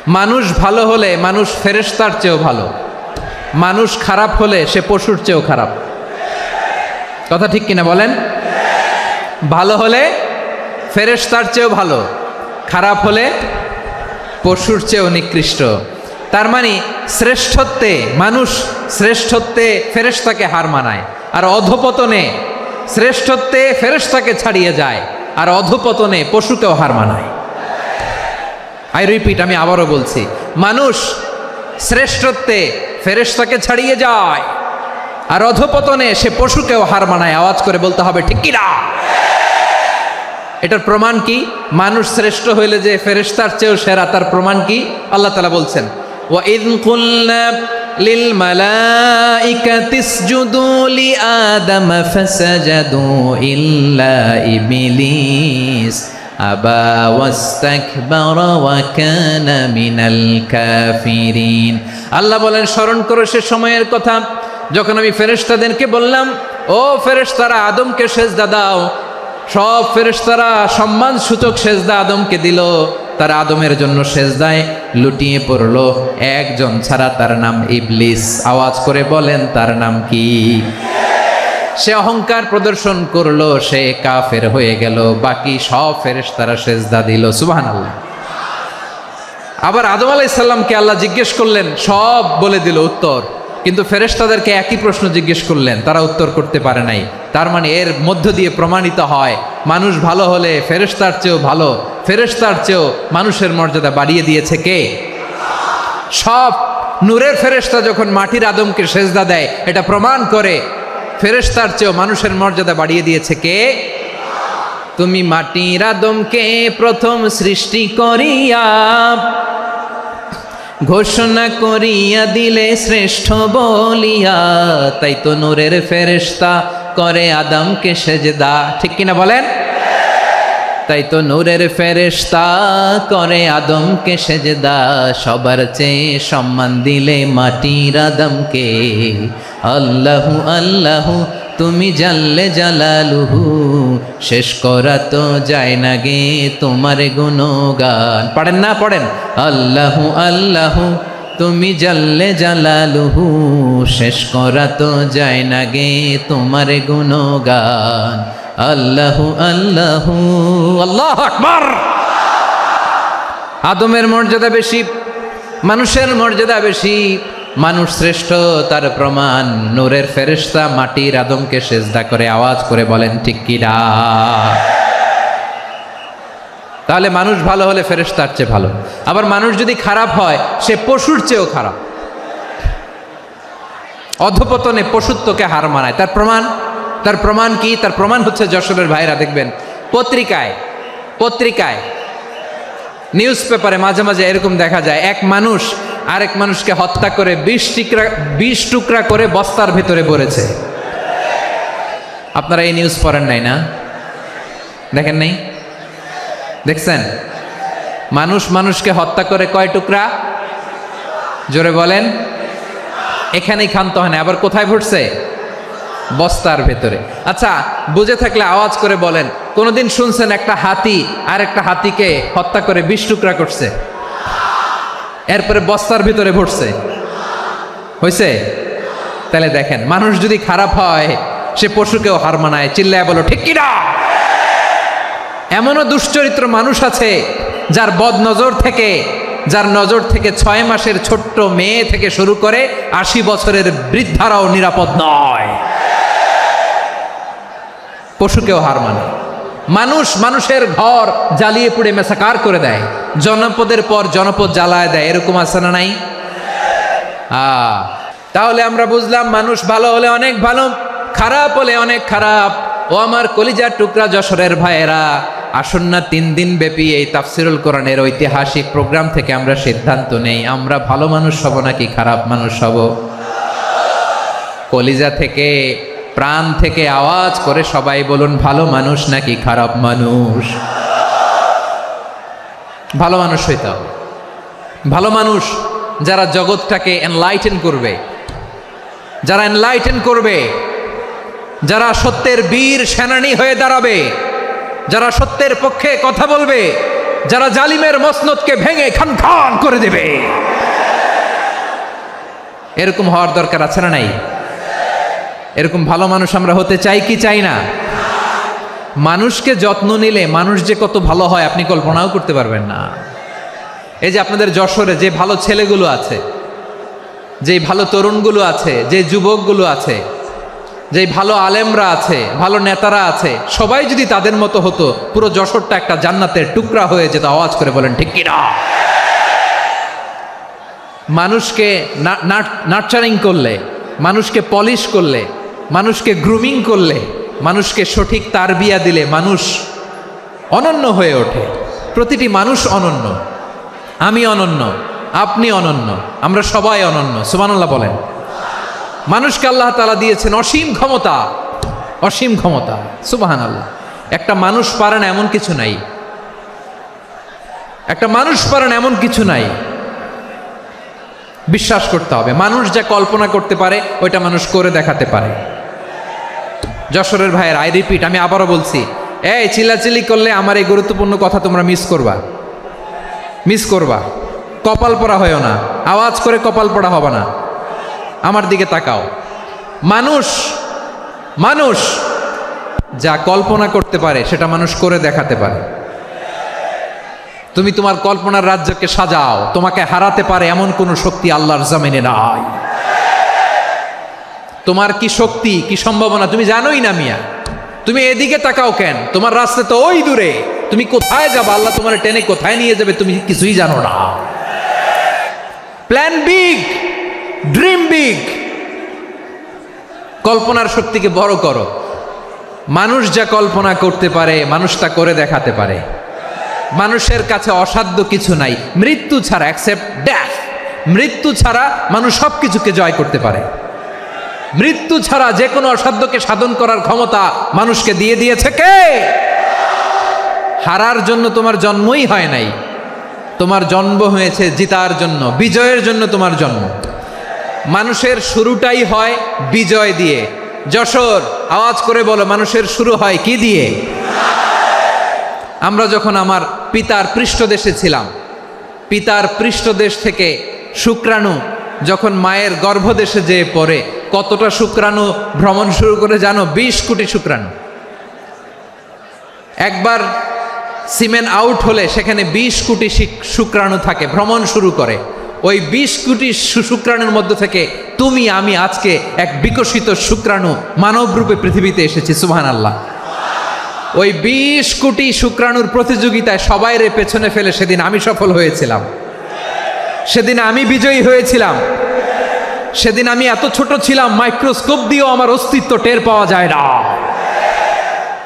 মানুষ ভালো হলে মানুষ ফেরেশতার চেয়েও ভালো, মানুষ খারাপ হলে সে পশুর চেয়েও খারাপ। কথা ঠিক কিনা বলেন? ভালো হলে ফেরেশতার চেয়েও ভালো, খারাপ হলে পশুর চেয়েও নিকৃষ্ট। তার মানে শ্রেষ্ঠত্বে মানুষ শ্রেষ্ঠত্বে ফেরেশতাকে হার মানায়, আর অধপতনে শ্রেষ্ঠত্বে ফেরেশতাকে ছাড়িয়ে যায়, আর অধপতনে পশুকেও হার মানায়। আই রিপিট, আমি আবারও বলছি, মানুষ শ্রেষ্ঠত্বে ফেরেশতাকে ছাড়িয়ে যায়, আর অধপতনে সে পশুকেও হার মানায়। আওয়াজ করে বলতে হবে ঠিক কি না? এটার প্রমাণ কি? মানুষ শ্রেষ্ঠ হইলে যে ফেরেশতার চেয়েও সেরা, তার প্রমাণ কি? আল্লাহ তাআলা বলছেন, ওয়া ইয কুলনা লিল মালাইকাতি ইসজুদু লি আদম ফাসাজাদু ইল্লা ইবলিস আবা ওয়াস্তাকবারা ওয়া কানা মিনাল কাফিরিন। আল্লাহ বলেন, স্মরণ করো সে সময়ের কথা যখন আমি ফেরেশতাদেরকে বললাম, ও ফেরেশতারা আদমকে সেজদা দাও। সব ফেরেশতারা সম্মান সূচক সেজদা আদমকে দিল, তারা আদমের জন্য সেজদায় লুটিয়ে পড়ল, একজন ছাড়া, তার নাম ইবলিস। আওয়াজ করে বলেন তার নাম কি? সে অহংকার প্রদর্শন করলো, সে কাফের হয়ে গেল, বাকি সব ফেরেশতারা সেজদা দিল। সুবহানাল্লাহ। আবার আদম আলাইহিস সালামকে আল্লাহ জিজ্ঞেস করলেন, সব বলে দিল উত্তর, কিন্তু ফেরেশতাদেরকে একই প্রশ্ন জিজ্ঞেস করলেন, তারা উত্তর করতে পারে নাই। তার মানে এর মধ্য দিয়ে প্রমাণিত হয়, মানুষ ভালো হলে ফেরেশতার চেয়েও ভালো, ফেরেশতার চেয়েও মানুষের মর্যাদা বাড়িয়ে দিয়েছে কে? সব নূরের ফেরেশতা যখন মাটির আদমকে সেজদা দেয়, এটা প্রমাণ করে ফেরেশতার চেয়েও মানুষের মর্যাদা বাড়িয়ে দিয়েছে কে? তুমি মাটির আদমকে প্রথম সৃষ্টি করিয়া ঘোষণা করিয়া দিলে শ্রেষ্ঠ বলিয়া, তাই তো নূরের ফেরেশতা করে আদমকে সেজদা। ঠিক কিনা বলেন? তাই তো নূরের ফেরেশতা করে আদমকে সেজদা, সবার চেয়ে সম্মান দিলে মাটির আদমকে। আল্লাহু আল্লাহু তুমি জাল্লে জালালুহু, শেষ করা তো যায় না গে তোমার গুণগান। পড়েন না? পড়েন। আল্লাহু আল্লাহু তুমি জাল্লে জালালুহু, শেষ করা তো যায় না গে তোমার গুণগান। আল্লাহু আল্লাহু, আল্লাহু আকবার। আদমের মর্যাদা বেশি, মানুষের মর্যাদা বেশি, মানুষ শ্রেষ্ঠ, তার প্রমাণ নূরের ফেরেশতা মাটির আদমকে সেজদা করে। আওয়াজ করে বলেন ঠিক কি না? তাহলে মানুষ ভালো হলে ফেরেশতার চেয়ে ভালো, আবার মানুষ যদি খারাপ হয় সে পশুর চেয়েও খারাপ, অধপতনে পশুত্বকে হার মানায়। তার প্রমাণ, তার প্রমাণ কি? তার প্রমাণ হচ্ছে যশোরের ভাইরা দেখবেন পত্রিকায় নিউজ পেপারে মাঝে মাঝে এরকম দেখা যায়, এক মানুষ আরেক মানুষকে হত্যা করে 20 টুকরা করে বস্তার ভেতরে ভরেছে। আপনারা এই নিউজ পড়েন নাই না? দেখেন নাই? দেখছেন? মানুষ মানুষকে হত্যা করে কয় টুকরা? জোরে বলেন। এখানেই ক্ষান্ত হয় না, আবার কোথায় ভরছে? বস্তার ভেতরে। আচ্ছা, বুঝে থাকলে আওয়াজ করে বলেন, কোনদিন শুনছেন একটা হাতি আর একটা হাতিকে হত্যা করে 20 টুকরা করছে, এরপরে বস্তার ভিতরে ভরছে? হয়েছে? তাহলে দেখেন, মানুষ যদি খারাপ হয় সে পশুকেও হার মানায়। চিল্লায় বলো ঠিক কিনা? এমনও দুশ্চরিত্র মানুষ আছে যার যার নজর থেকে 6 মাসের ছোট্ট মেয়ে থেকে শুরু করে 80 বছরের বৃদ্ধারাও নিরাপদ নয়। পশুকেও হার মানে। মানুষ মানুষের ঘর জ্বালিয়ে পুড়ে মেসাকার করে দেয়, জনপদের পর জনপদ জ্বালায় দেয়, এরকম আছে না নাই? তাহলে আমরা বুঝলাম মানুষ ভালো হলে অনেক ভালো, খারাপ হলে অনেক খারাপ। ও আমার কলিজার টুকরা যশোরের ভাইয়েরা, আসুন না 3 দিন ব্যাপী এই তাফসিরুল কোরআনের ঐতিহাসিক প্রোগ্রাম থেকে আমরা সিদ্ধান্ত নেই, আমরা ভালো মানুষ হব নাকি খারাপ মানুষ হব? কলিজা থেকে, প্রাণ থেকে আওয়াজ করে সবাই বলুন, ভালো মানুষ নাকি খারাপ মানুষ? ভালো মানুষ হইতে হবে। ভালো মানুষ যারা জগৎটাকে এনলাইটেন করবে, যারা সত্যের বীর সেনানী হয়ে দাঁড়াবে, যারা সত্যের পক্ষে কথা বলবে, যারা জালিমের মসনদকে ভেঙে খান খান করে দেবে। এরকম হওয়ার দরকার আছে না নাই? এরকম ভালো মানুষ আমরা হতে চাই কি চাই না? মানুষকে যত্ন নিলে মানুষ যে কত ভালো হয় আপনি কল্পনাও করতে পারবেন না। এই যে আপনাদের যশোরে যে ভালো ছেলেগুলো আছে, যে ভালো তরুণগুলো আছে, যে যুবকগুলো আছে, যে ভালো আলেমরা আছে, ভালো নেতারা আছে, সবাই যদি তাদের মতো হতো পুরো যশোরটা একটা জান্নাতের টুকরা হয়ে যেত। আওয়াজ করে বলেন ঠিক কিনা? মানুষকে নার্চারিং করলে, মানুষকে পলিশ করলে, মানুষকে গ্রুমিং করলে, মানুষকে সঠিক তারবিয়া দিলে মানুষ অনন্য হয়ে ওঠে। প্রতিটি মানুষ অনন্য। আমি অনন্য, আপনি অনন্য, আমরা সবাই অনন্য। সুবহানাল্লাহ বলেন। মানুষকে আল্লাহ তাআলা দিয়েছেন অসীম ক্ষমতা, অসীম ক্ষমতা। সুবহানাল্লাহ। একটা মানুষ পারে না এমন কিছু নাই, একটা মানুষ পারে না এমন কিছু নাই। বিশ্বাস করতে হবে, মানুষ যা কল্পনা করতে পারে ওইটা মানুষ করে দেখাতে পারে। যশোরের ভাইয়ের, আই রিপিট, আমি আবারও বলছি, এই চিল্লাচিল্লি করলে আমার এই গুরুত্বপূর্ণ কথা তোমরা মিস করবা, মিস করবা। কপাল পড়া হয়েও না, আওয়াজ করে কপাল পড়া হবে না। আমার দিকে তাকাও। মানুষ মানুষ যা কল্পনা করতে পারে সেটা মানুষ করে দেখাতে পারে। তুমি তোমার কল্পনার রাজ্যকে সাজাও, তোমাকে হারাতে পারে এমন কোন শক্তি আল্লাহর জমিনে নাই। তোমার কি শক্তি, কি সম্ভাবনা তুমি জানোই না মিয়া। তুমি এদিকে তাকাও কেন? তোমার রাস্তা তো ওই দূরে। তুমি কোথায় যাবে, আল্লাহ তোমার টেনে কোথায় নিয়ে যাবে তুমি কিছুই জানো না। Plan big, dream big. কল্পনার শক্তিকে বড় করো। মানুষ যা কল্পনা করতে পারে মানুষ তা করে দেখাতে পারে। মানুষের কাছে অসাধ্য কিছু নাই মৃত্যু ছাড়া, অ্যাকসেপ্ট ডেথ। মৃত্যু ছাড়া মানুষ সব কিছুকে জয় করতে পারে। মৃত্যু ছাড়া যে কোনো অসাধ্যকে সাধন করার ক্ষমতা মানুষকে দিয়ে দিয়েছে কে? হারার জন্য তোমার জন্মই হয় নাই, তোমার জন্ম হয়েছে জিতার জন্য, বিজয়ের জন্য তোমার জন্ম। মানুষের শুরুটাই হয় বিজয় দিয়ে। যশোর, আওয়াজ করে বলো, মানুষের শুরু হয় কি দিয়ে? আমরা যখন আমার পিতার পৃষ্ঠদেশে ছিলাম, পিতার পৃষ্ঠদেশ থেকে শুক্রাণু যখন মায়ের গর্ভদেশে যেয়ে পড়ে, কতটা শুক্রাণু ভ্রমণ শুরু করে জানো? 20 কোটি শুক্রাণু। একবার সিমেন আউট হলে সেখানে 20 কোটি শুক্রাণু থাকে, ভ্রমণ শুরু করে। ওই 20 কোটি শুক্রাণুর মধ্যে থেকে তুমি আমি আজকে এক বিকশিত শুক্রাণু মানব রূপে পৃথিবীতে এসেছি। সুবহানাল্লাহ। ওই 20 কোটি শুক্রাণুর প্রতিযোগিতায় সবাইরে পেছনে ফেলে সেদিন আমি সফল হয়েছিলাম, সেদিন আমি বিজয়ী হয়েছিলাম। সেদিন আমি এত ছোট ছিলাম মাইক্রোস্কোপ দিয়েও আমার অস্তিত্ব টের পাওয়া যায় না।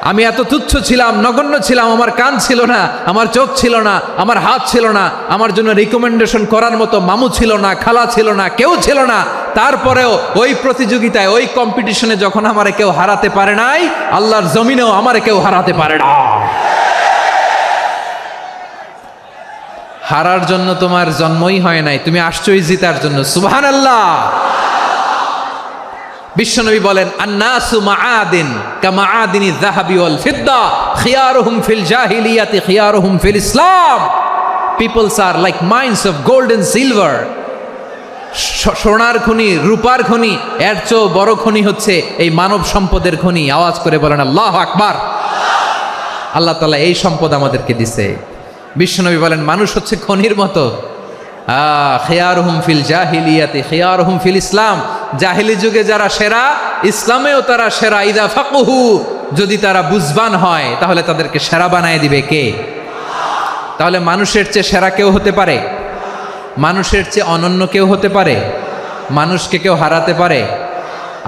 আমি এত তুচ্ছ ছিলাম, নগণ্য ছিলাম। আমার কান ছিল না, আমার চোখ ছিল না, আমার হাত ছিল না, আমার জন্য রিকমেন্ডেশন করার মতো মামু ছিল না, খালা ছিল না, কেউ ছিল না। তারপরেও ওই প্রতিযোগিতায়, ওই কম্পিটিশনে যখন আমারে কেউ হারাতে পারে নাই, আল্লাহর জমিনেও আমারে কেউ হারাতে পারে না। হারার জন্য তোমার জন্মই হয় নাই, তুমি আসছোই জিতার জন্য। সুবহানাল্লাহ। বিশ্বনবী বলেন, আন্নাসু মাআদিন কামাআদিনি যাহাবি ওয়াল ফিদ্দা খিয়ারুহুম ফিল জাহিলিয়াতি খিয়ারুহুম ফিল ইসলাম। Peoples are like mines of gold and silver. সোনার খনি, রূপার খনি, এর চেয়েও বড় খনি হচ্ছে এই মানব সম্পদের খনি। আওয়াজ করে বলেন আল্লাহু আকবার। আল্লাহ তাআলা এই সম্পদ আমাদেরকে দিছে। বিশ্বনবী বলেন, মানুষ হচ্ছে খনির মতো। খিয়ারুহুম ফিল জাহিলিয়াতি খিয়ারুহুম ফিল ইসলাম। জাহিলি যুগে যারা সেরা, ইসলামেও তারা সেরা। ইদা ফাকুহু, যদি তারা বুঝবান হয় তাহলে তাদেরকে সেরা বানায় দিবে কে? তাহলে মানুষের চেয়ে সেরা কেউ হতে পারে? মানুষের চেয়ে অনন্য কেউ হতে পারে? মানুষকে কেউ হারাতে পারে?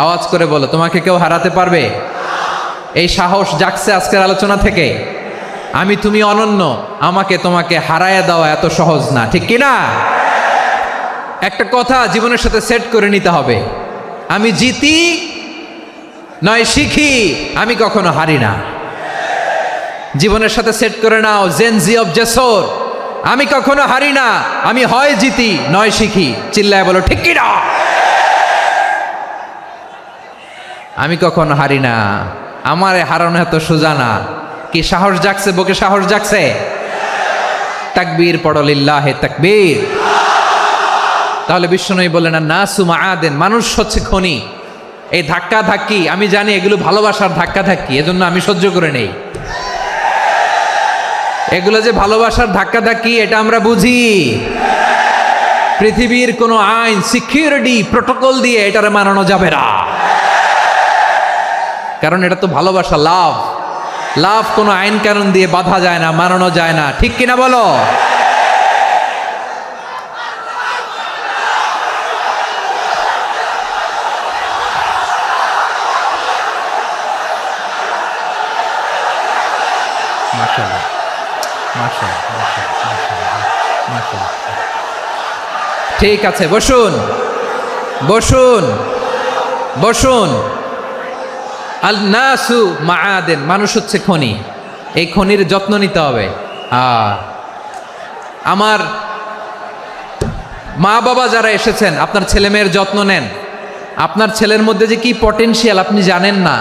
আওয়াজ করে বলো, তোমাকে কেউ হারাতে পারবে? এই সাহস জাগছে আজকের আলোচনা থেকে। আমি তুমি অনন্য, আমাকে তোমাকে হারায় দেওয়া এত সহজ না, ঠিক কিনা? একটা কথা জীবনের সাথে সেট করে নিতে হবে, আমি জিতি নয় শিখি, আমি কখনো হারি না। জীবনের সাথে সেট করে নাও, জেনজি অফ যশোর, আমি কখনো হারি না, আমি হয় জিতি নয় শিখি। চিল্লায় বলো ঠিক কিনা? আমি কখনো হারি না, আমার হারানো এত সোজা না। কি সাহস জাগছে? বুকে সাহস জাগছে? তাকবীর পড়ো, লিল্লাহে তাকবীর। তাহলে বিশ্বনবী বললেন না নাসু মাআদেন, মানুষ হচ্ছে খনি। এই ধাক্কা ধাক্কি আমি জানি এগুলো ভালোবাসার ধাক্কা ধাক্কি, এজন্য আমি সহ্য করে নেই। এগুলো যে ভালোবাসার ধাক্কা ধাক্কি এটা আমরা বুঝি। পৃথিবীর কোনো আইন, সিকিউরিটি প্রোটোকল দিয়ে এটারে মানানো যাবে না, কারণ এটা তো ভালোবাসা, লাভ। লাভ কোনো আইন কানুন দিয়ে বাধা যায় না, মানানো যায় না, ঠিক কিনা বলো? মাশাআল্লাহ, মাশাআল্লাহ, মাশাআল্লাহ, মাশাআল্লাহ। ঠিক আছে, বসুন বসুন বসুন। আল নাসু মাআদেন, মানুষ হচ্ছে খনি। এই খনির যত্ন নিতে হবে। আমার মা বাবা যারা এসেছেন, আপনার ছেলে মেয়ের যত্ন নেন। আপনার ছেলের মধ্যে যে কি পটেনশিয়াল আপনি জানেন না।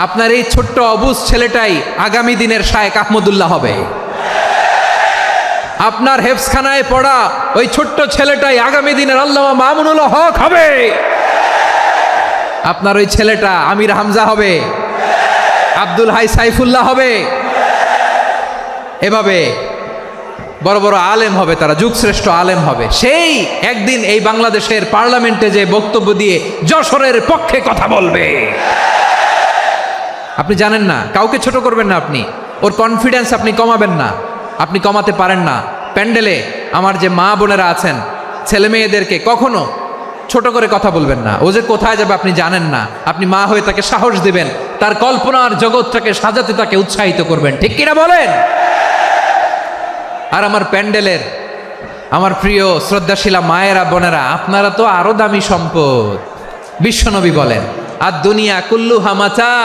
আপনার এই ছোট্ট অবুজ ছেলেটাই আগামী দিনের শায়েখ আহমদুল্লাহ হবে। আপনার হেফসখানায় পড়া ওই ছোট্ট ছেলেটাই আগামী দিনের আল্লামা মামুনুল হক হবে। আপনার ওই ছেলেটা আমির হামজা হবে, আব্দুল হাই সাইফুল্লাহ হবে। এভাবে বড় বড় আলেম হবে, তারা যুগশ্রেষ্ঠ আলেম হবে। সেই একদিন এই বাংলাদেশের পার্লামেন্টে যে বক্তব্য দিয়ে যশোরের পক্ষে কথা বলবে। আপনি জানেন না, কাউকে ছোট করবেন না আপনি। ওর কনফিডেন্স আপনি কমাবেন না, আপনি কমাতে পারেন না। প্যান্ডেলে আমার যে মা বোনেরা আছেন, ছেলে মেয়েদেরকে কখনো ছোট করে কথা বলবেন না। ও যে কোথায় যাবে আপনি জানেন না। আপনি মা হয়ে তাকে সাহস দিবেন, তার কল্পনার জগৎটাকে সাজাতে তাকে উৎসাহিত করবেন, ঠিক কিনা বলেন? আর আমার প্যান্ডেলের আমার প্রিয় শ্রদ্ধাশীলা মায়েরা বোনেরা, আপনারা তো আরো দামি সম্পদ। বিশ্বনবী বলেন আর দুনিয়া কুল্লুহা মাতা।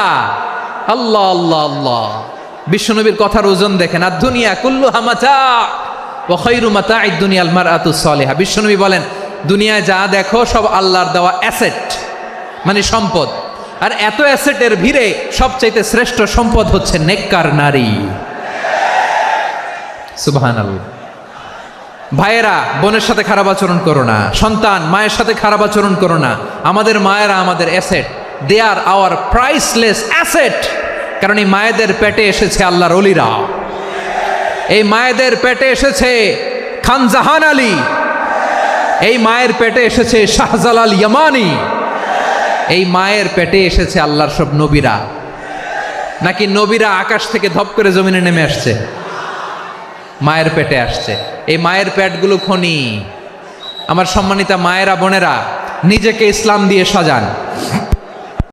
আল্লাহ আল্লাহ আল্লাহ, বিশ্বনবীর কথার ওজন দেখেন। আর দুনিয়া কুল্লুহা মাতা ওয়া খায়রু মাতা'আদ দুনিয়াল মারআতুস সালিহা। বিশ্বনবী বলেন দুনিয়ায় যা দেখো সব আল্লাহর দেওয়া অ্যাসেট, মানে সম্পদ। আর এত অ্যাসেটের ভিড়ে সবচাইতে শ্রেষ্ঠ সম্পদ হচ্ছে নেককার নারী। সুবহানাল্লাহ। ভাইয়েরা বোনের সাথে খারাপ আচরণ করো না, সন্তান মায়ের সাথে খারাপ আচরণ করো না। আমাদের মায়েরা আমাদের asset, they are our priceless asset. কারণ এই মায়েদের পেটে এসেছে আল্লাহর ওলিরা, এই মায়েদের পেটে এসেছে খান জাহান আলী, এই মায়ের পেটে এসেছে শাহজালাল ইয়ামানি, এই মায়ের পেটে এসেছে আল্লাহর সব নবীরা। নাকি নবীরা আকাশ থেকে ধপ করে জমিনে নেমে আসছে? মায়ের পেটে আসছে। এই মায়ের পেটগুলো খনি। আমার সম্মানিতা মায়েরা বোনেরা, নিজেকে ইসলাম দিয়ে সাজান।